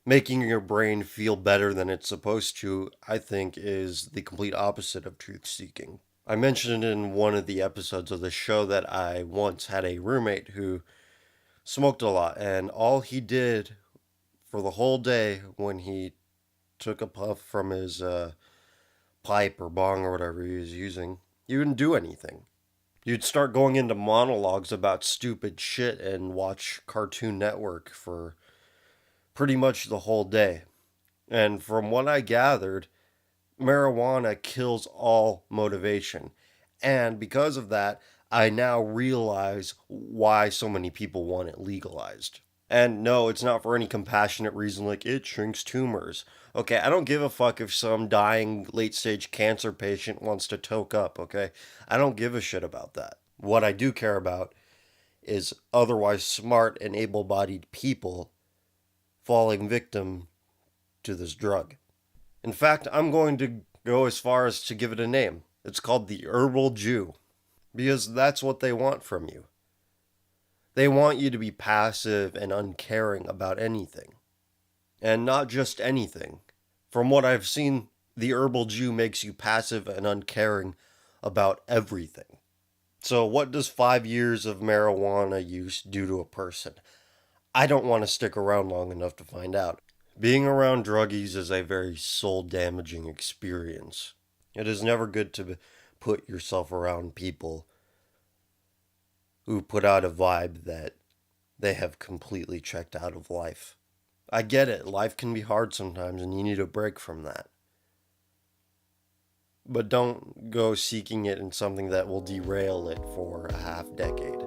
making your brain feel better than it's supposed to, I think, is the complete opposite of truth seeking. I mentioned in one of the episodes of the show that I once had a roommate who smoked a lot, and all he did for the whole day when he took a puff from his pipe or bong or whatever he was using, he wouldn't do anything. You'd start going into monologues about stupid shit and watch Cartoon Network for pretty much the whole day. And from what I gathered, marijuana kills all motivation. And because of that, I now realize why so many people want it legalized. And no, it's not for any compassionate reason like it shrinks tumors. Okay, I don't give a fuck if some dying late stage cancer patient wants to toke up, okay? I don't give a shit about that. What I do care about is otherwise smart and able bodied people falling victim to this drug. In fact, I'm going to go as far as to give it a name. It's called the Herbal Jew, because that's what they want from you. They want you to be passive and uncaring about anything. And not just anything. From what I've seen, the Herbal Jew makes you passive and uncaring about everything. So what does 5 years of marijuana use do to a person? I don't want to stick around long enough to find out. Being around druggies is a very soul-damaging experience. It is never good to put yourself around people who put out a vibe that they have completely checked out of life. I get it, life can be hard sometimes and you need a break from that. But don't go seeking it in something that will derail it for a half decade.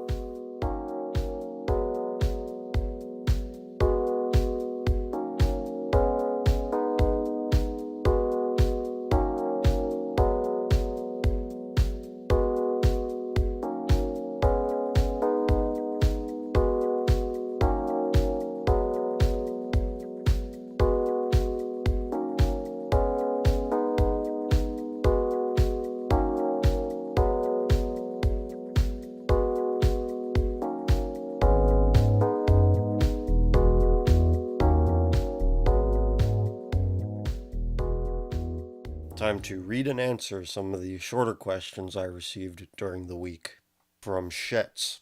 Time to read and answer some of the shorter questions I received during the week. From Shetz.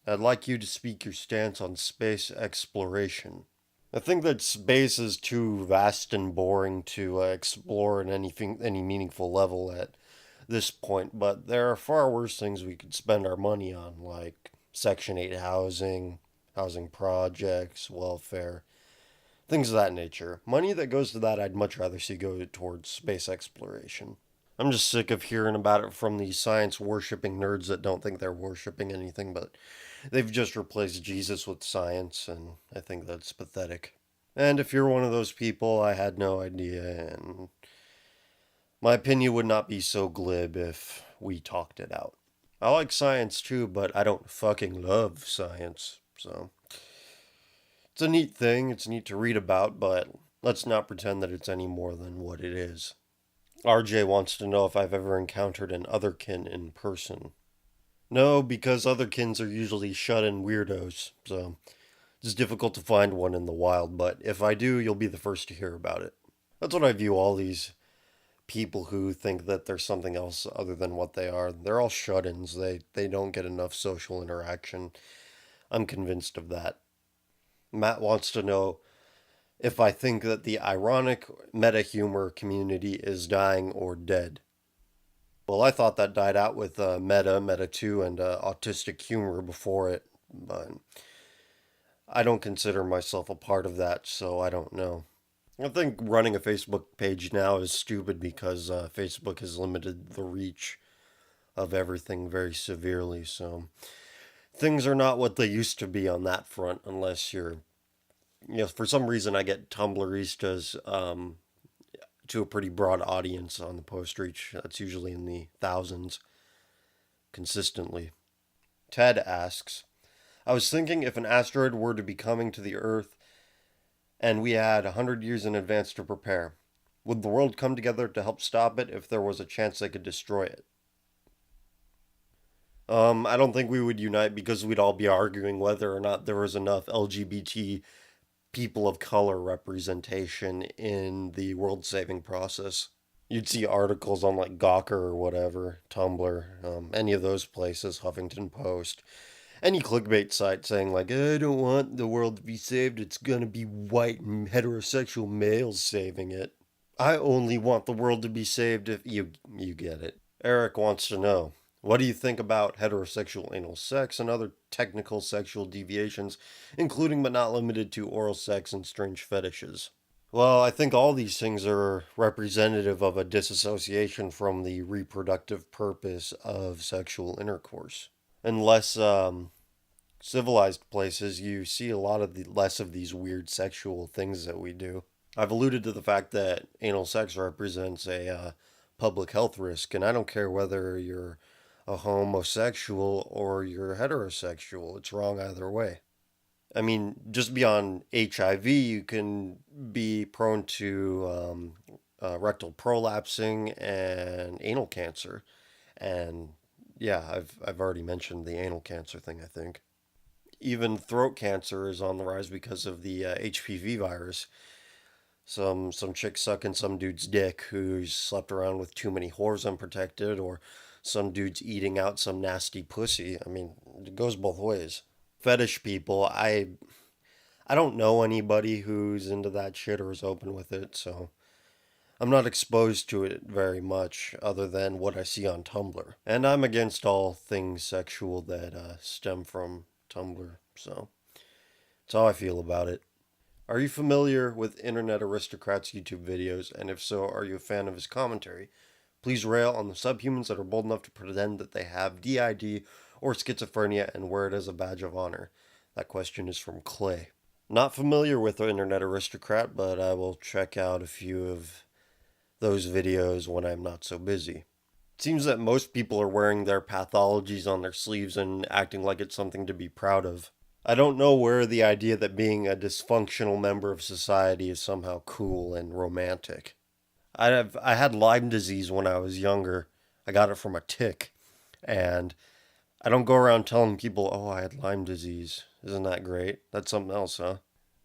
I'd like you to speak your stance on space exploration. I think that space is too vast and boring to explore at any meaningful level at this point, but there are far worse things we could spend our money on, like Section 8 housing, housing projects, welfare, things of that nature. Money that goes to that, I'd much rather see go towards space exploration. I'm just sick of hearing about it from these science worshipping nerds that don't think they're worshipping anything, but they've just replaced Jesus with science, and I think that's pathetic. And if you're one of those people, I had no idea, and my opinion would not be so glib if we talked it out. I like science too, but I don't fucking love science, so. It's a neat thing, it's neat to read about, but let's not pretend that it's any more than what it is. RJ wants to know if I've ever encountered an otherkin in person. No, because otherkins are usually shut-in weirdos, so it's difficult to find one in the wild, but if I do, you'll be the first to hear about it. That's what I view all these people who think that they're something else other than what they are. They're all shut-ins. They don't get enough social interaction. I'm convinced of that. Matt wants to know if I think that the ironic meta-humor community is dying or dead. Well, I thought that died out with Meta 2, and autistic humor before it, but I don't consider myself a part of that, so I don't know. I think running a Facebook page now is stupid because Facebook has limited the reach of everything very severely, so things are not what they used to be on that front unless you're, for some reason I get Tumblristas to a pretty broad audience on the post reach. That's usually in the thousands consistently. Ted asks, I was thinking if an asteroid were to be coming to the Earth and we had 100 years in advance to prepare, would the world come together to help stop it if there was a chance they could destroy it? I don't think we would unite because we'd all be arguing whether or not there was enough LGBT people of color representation in the world saving process. You'd see articles on like Gawker or whatever, Tumblr, any of those places, Huffington Post, any clickbait site saying like, I don't want the world to be saved, it's gonna be white and heterosexual males saving it. I only want the world to be saved if you get it. Eric wants to know, what do you think about heterosexual anal sex and other technical sexual deviations, including but not limited to oral sex and strange fetishes? Well, I think all these things are representative of a disassociation from the reproductive purpose of sexual intercourse. In less civilized places, you see a lot of less of these weird sexual things that we do. I've alluded to the fact that anal sex represents a public health risk, and I don't care whether you're a homosexual or you're heterosexual. It's wrong either way. I mean, just beyond HIV, you can be prone to rectal prolapsing and anal cancer. And yeah, I've already mentioned the anal cancer thing, I think. Even throat cancer is on the rise because of the HPV virus. Some chick sucking some dude's dick who's slept around with too many whores unprotected, or some dude's eating out some nasty pussy. I mean, it goes both ways. Fetish people, I don't know anybody who's into that shit or is open with it, so I'm not exposed to it very much other than what I see on Tumblr. And I'm against all things sexual that stem from Tumblr, so that's how I feel about it. Are you familiar with Internet Aristocrat's YouTube videos, and if so, are you a fan of his commentary? Please rail on the subhumans that are bold enough to pretend that they have DID or schizophrenia and wear it as a badge of honor. That question is from Clay. Not familiar with the Internet Aristocrat, but I will check out a few of those videos when I'm not so busy. It seems that most people are wearing their pathologies on their sleeves and acting like it's something to be proud of. I don't know where the idea that being a dysfunctional member of society is somehow cool and romantic. I had Lyme disease when I was younger. I got it from a tick. And I don't go around telling people, oh, I had Lyme disease. Isn't that great? That's something else, huh?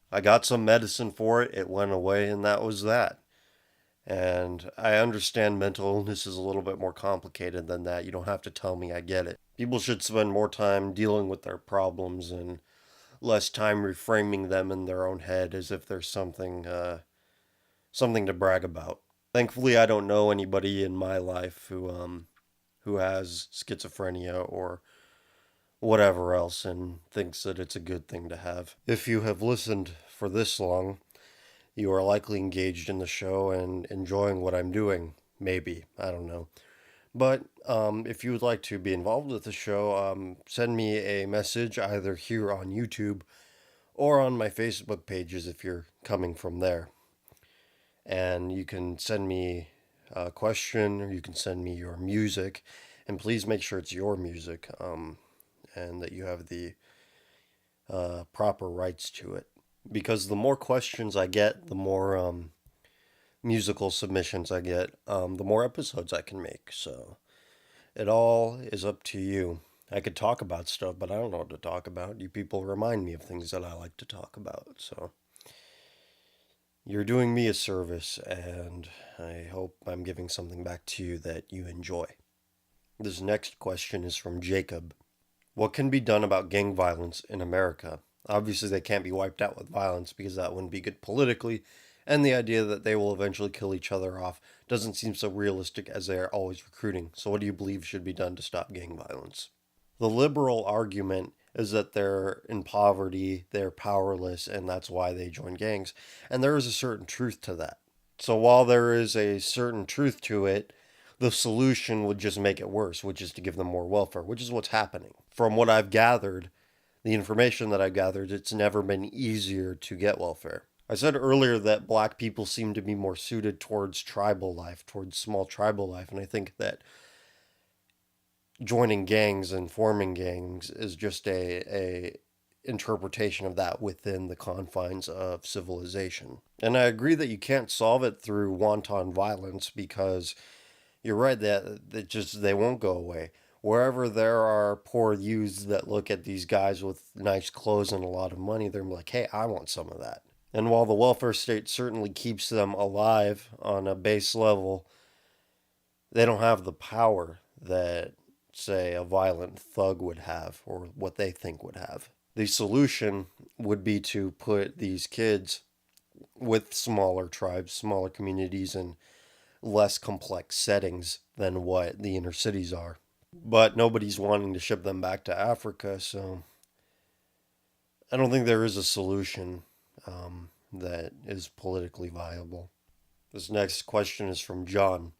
I got some medicine for it. It went away, and that was that. And I understand mental illness is a little bit more complicated than that. You don't have to tell me, I get it. People should spend more time dealing with their problems and less time reframing them in their own head as if there's something to brag about. Thankfully, I don't know anybody in my life who has schizophrenia or whatever else and thinks that it's a good thing to have. If you have listened for this long, you are likely engaged in the show and enjoying what I'm doing. Maybe. I don't know. But if you would like to be involved with the show, send me a message either here on YouTube or on my Facebook pages if you're coming from there. And you can send me a question or you can send me your music. And please make sure it's your music and that you have the proper rights to it. Because the more questions I get, the more musical submissions I get, the more episodes I can make. So it all is up to you. I could talk about stuff, but I don't know what to talk about. You people remind me of things that I like to talk about. So you're doing me a service, and I hope I'm giving something back to you that you enjoy. This next question is from Jacob. What can be done about gang violence in America? Obviously, they can't be wiped out with violence because that wouldn't be good politically, and the idea that they will eventually kill each other off doesn't seem so realistic as they are always recruiting. So, what do you believe should be done to stop gang violence? The liberal argument is that they're in poverty, they're powerless, and that's why they join gangs. And there is a certain truth to that. So, while there is a certain truth to it, the solution would just make it worse, which is to give them more welfare, which is what's happening. From what I've gathered, the information that I've gathered, it's never been easier to get welfare. I said earlier that black people seem to be more suited towards tribal life, towards small tribal life, and I think that joining gangs and forming gangs is just a interpretation of that within the confines of civilization. And I agree that you can't solve it through wanton violence because you're right that just they won't go away. Wherever there are poor youths that look at these guys with nice clothes and a lot of money, they're like, hey, I want some of that. And while the welfare state certainly keeps them alive on a base level, they don't have the power that, say, a violent thug would have or what they think would have. The solution would be to put these kids with smaller tribes, smaller communities, and less complex settings than what the inner cities are. But nobody's wanting to ship them back to Africa, so I don't think there is a solution that is politically viable. This next question is from John.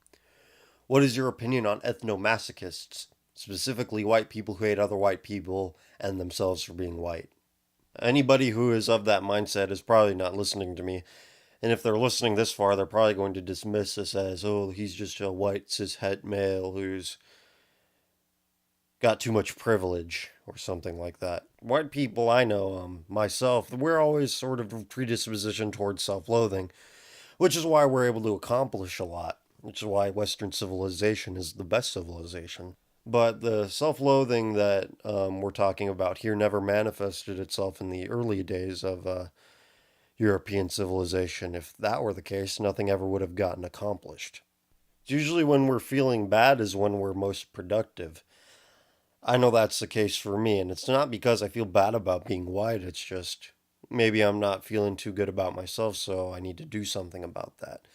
What is your opinion on ethno-masochists, specifically white people who hate other white people and themselves for being white? Anybody who is of that mindset is probably not listening to me. And if they're listening this far, they're probably going to dismiss this as, oh, he's just a white cishet male who's got too much privilege or something like that. White people I know, myself, we're always sort of predispositioned towards self-loathing, which is why we're able to accomplish a lot, which is why Western civilization is the best civilization. But the self-loathing that we're talking about here never manifested itself in the early days of European civilization. If that were the case, nothing ever would have gotten accomplished. It's usually when we're feeling bad is when we're most productive. I know that's the case for me, and it's not because I feel bad about being white, it's just maybe I'm not feeling too good about myself, so I need to do something about that.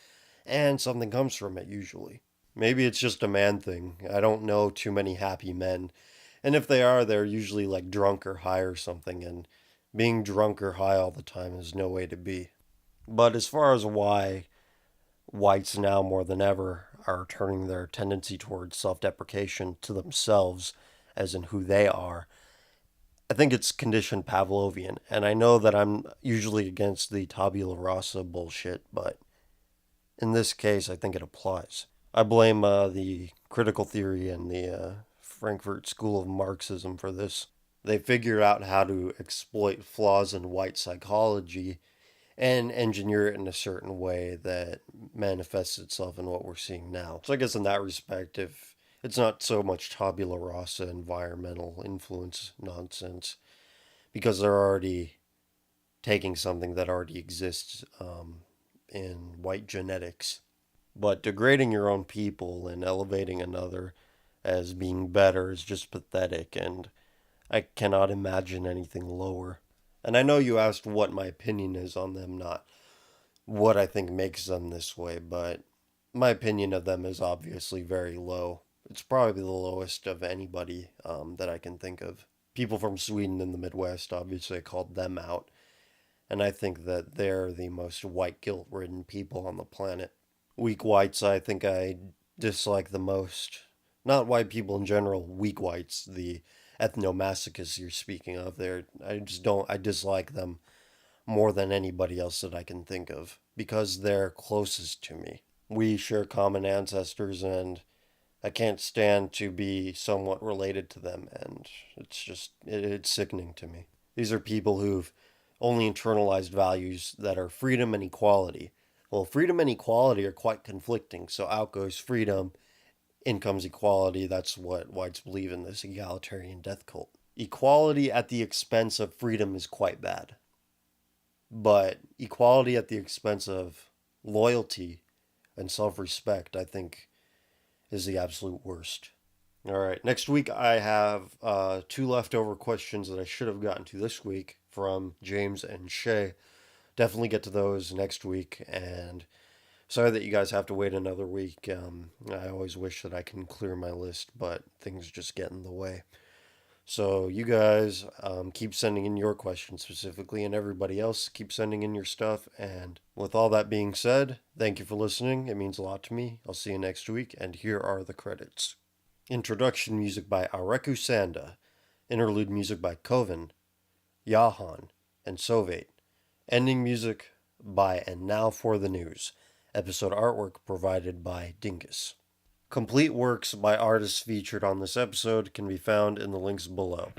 And something comes from it, usually. Maybe it's just a man thing. I don't know too many happy men. And if they are, they're usually like drunk or high or something, and being drunk or high all the time is no way to be. But as far as why whites now more than ever are turning their tendency towards self deprecation to themselves, as in who they are, I think it's conditioned Pavlovian. And I know that I'm usually against the tabula rasa bullshit, but in this case, I think it applies. I blame the critical theory and the Frankfurt School of Marxism for this. They figured out how to exploit flaws in white psychology and engineer it in a certain way that manifests itself in what we're seeing now. So I guess in that respect, if it's not so much tabula rasa environmental influence nonsense, because they're already taking something that already exists in white genetics But degrading your own people and elevating another as being better is just pathetic, and I cannot imagine anything lower. And I know you asked what my opinion is on them, not what I think makes them this way, but my opinion of them is obviously very low. It's probably the lowest of anybody that I can think of. People from Sweden and the Midwest, obviously, I called them out, and I think that they're the most white guilt ridden people on the planet. Weak whites, I think I dislike the most. Not white people in general, weak whites, the ethno-masochists you're speaking of. I dislike them more than anybody else that I can think of because they're closest to me. We share common ancestors, and I can't stand to be somewhat related to them, and it's sickening to me. These are people who've only internalized values that are freedom and equality. Well, freedom and equality are quite conflicting, so out goes freedom, in comes equality. That's what whites believe in this egalitarian death cult. Equality at the expense of freedom is quite bad, but equality at the expense of loyalty and self respect, I think, is the absolute worst. All right, next week I have two leftover questions that I should have gotten to this week from James and Shay. Definitely get to those next week, and sorry that you guys have to wait another week. I always wish that I can clear my list, but things just get in the way. So you guys keep sending in your questions specifically, and everybody else keep sending in your stuff. And with all that being said, thank you for listening. It means a lot to me. I'll see you next week, and here are the credits. Introduction music by Areku Sanda. Interlude music by Koven, Yahan, and Sovate. Ending music by And Now for the News. Episode artwork provided by Dingus. Complete works by artists featured on this episode can be found in the links below.